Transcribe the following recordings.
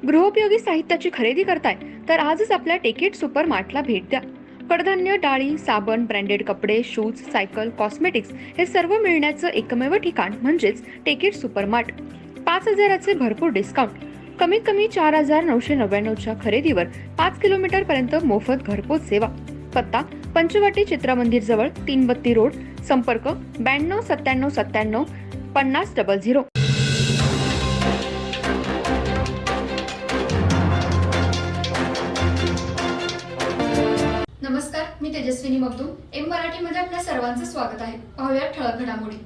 गृहोपयोगी साहित्याची खरेदी करताय तर आजच आपल्या टेकेट सुपर मार्टला भेट द्या. कडधान्य, डाळी, साबण, ब्रँडेड कपडे, शूज, सायकल, कॉस्मेटिक्स हे सर्व मिळण्याचं एकमेव ठिकाण म्हणजेच टेकेट सुपर मार्ट. 5,000चे भरपूर डिस्काउंट. कमीत कमी 4,999च्या खरेदीवर 5 किलोमीटर पर्यंत मोफत घरपोच सेवा. पत्ता पंचवटी चित्रमंदिर जवळ, 332 रोड. संपर्क 92 97 97 5000. नमस्कार, मी तेजस्विनी मगदूम. एम मराठीमध्ये आपल्या सर्वांचं स्वागत आहे. पाहूया ठळक घडामोडी.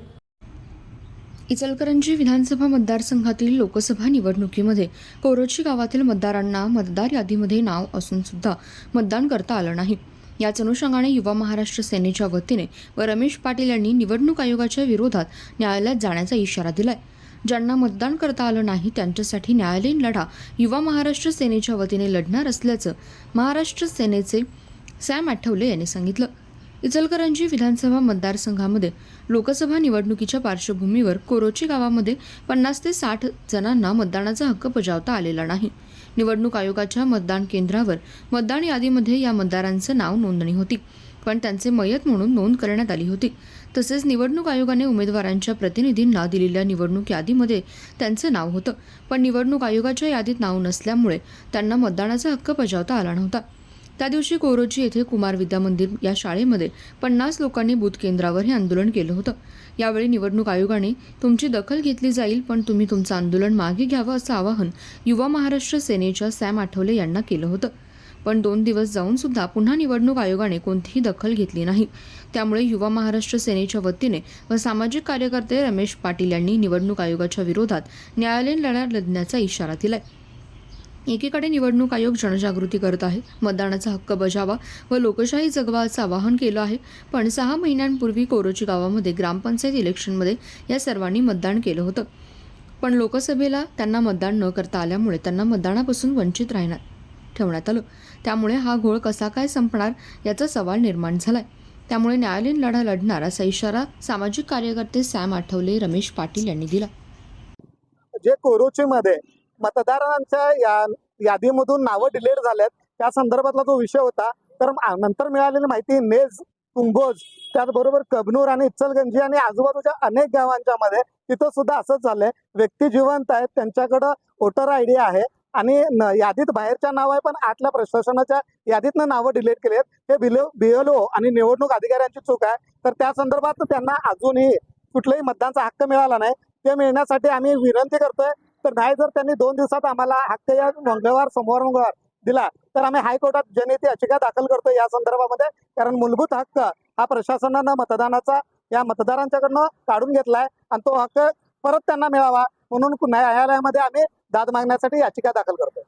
इचलकरंजी विधानसभा मतदारसंघातील लोकसभा निवडणुकीमध्ये कोरोची गावातील मतदारांना मतदार यादीमध्ये नाव असून सुद्धा मतदान करता आलं नाही. याच अनुषंगाने युवा महाराष्ट्र सेनेच्या वतीने व रमेश पाटील यांनी निवडणूक आयोगाच्या विरोधात न्यायालयात जाण्याचा इशारा दिलाय. ज्यांना मतदान करता आलं नाही त्यांच्यासाठी न्यायालयीन लढा युवा महाराष्ट्र सेनेच्या वतीने लढणार असल्याचं महाराष्ट्र सेनेचे सॅम आठवले यांनी सांगितलं. इचलकरंजी विधानसभा मतदारसंघामध्ये लोकसभा निवडणुकीच्या पार्श्वभूमीवर कोरोची गावामध्ये 50 ते 60 जणांना मतदानाचा हक्क बजावता आलेला नाही. निवडणूक आयोगाच्या मतदान केंद्रावर मतदान यादीमध्ये या मतदारांचं नाव नोंदणी होती, पण त्यांचे मयत म्हणून नोंद करण्यात आली होती. तसेच निवडणूक आयोगाने उमेदवारांच्या प्रतिनिधींना दिलेल्या निवडणूक यादीमध्ये त्यांचं नाव होतं, पण निवडणूक आयोगाच्या यादीत नाव नसल्यामुळे त्यांना मतदानाचा हक्क बजावता आला नव्हता. त्या दिवशी कोरोची येथे कुमार विद्या मंदिर या शाळेमध्ये 50 लोकांनी बूथ केंद्रावर हे आंदोलन केलं होतं. यावेळी निवडणूक आयोगाने तुमची दखल घेतली जाईल, पण तुम्ही तुमचं आंदोलन मागे घ्यावं असं आवाहन युवा महाराष्ट्र सेनेच्या सॅम आठवले यांना केलं होतं. पण 2 दिवस जाऊन सुद्धा पुन्हा निवडणूक आयोगाने कोणतीही दखल घेतली नाही. त्यामुळे युवा महाराष्ट्र सेनेच्या वतीने व सामाजिक कार्यकर्ते रमेश पाटील यांनी निवडणूक आयोगाच्या विरोधात न्यायालयीन लढा लढण्याचा इशारा दिलाय. एकीकडे निवडणूक आयोग जनजागृती करत आहे, मतदानाचा हक्क बजावा व लोकशाही जगवा असं आवाहन केलं आहे. पण 6 महिन्यांपूर्वी कोरोची गावामध्ये ग्रामपंचायत इलेक्शनमध्ये या सर्वांनी मतदान केलं होतं, पण लोकसभेला त्यांना मतदान न करता आल्यामुळे त्यांना मतदानापासून वंचित ठेवण्यात आलं. त्यामुळे हा घोळ कसा काय संपणार याचा सवाल निर्माण झालाय. त्यामुळे न्यायालयीन लढा लढणार असा इशारा सामाजिक कार्यकर्ते सॅम आठवले, रमेश पाटील यांनी दिला. जे कोरोचीमध्ये मतदारांच्या यादीमधून नावं डिलीट झाल्यात त्या संदर्भातला जो विषय होता, तर नंतर मिळालेली माहिती नेज, कुंभोज, त्याचबरोबर कबनूर आणि इचलगंजी आणि आजूबाजूच्या अनेक गावांच्या मध्ये तिथं सुद्धा असंच झालंय. व्यक्ती जिवंत आहेत, त्यांच्याकडं वोटर आयडी आहे आणि यादीत बाहेरच्या नाव आहे, पण आतल्या प्रशासनाच्या यादीतनं नावं डिलीट केली आहेत. हे BLO आणि निवडणूक अधिकाऱ्यांची चूक आहे. तर त्या संदर्भात त्यांना अजूनही कुठलाही मतदानाचा हक्क मिळाला नाही. ते मिळण्यासाठी आम्ही विनंती करतोय. तर नाही जर त्यांनी 2 दिवसात आम्हाला हक्क या सोमवार दिला तर आम्ही हायकोर्टात जनहित याचिका दाखल करतोय या संदर्भामध्ये. कारण मूलभूत हक्क हा प्रशासनानं मतदानाचा या मतदारांच्याकडनं काढून घेतलाय आणि तो हक्क परत त्यांना मिळावा म्हणून न्यायालयामध्ये आम्ही दाद मागण्यासाठी याचिका दाखल करतोय.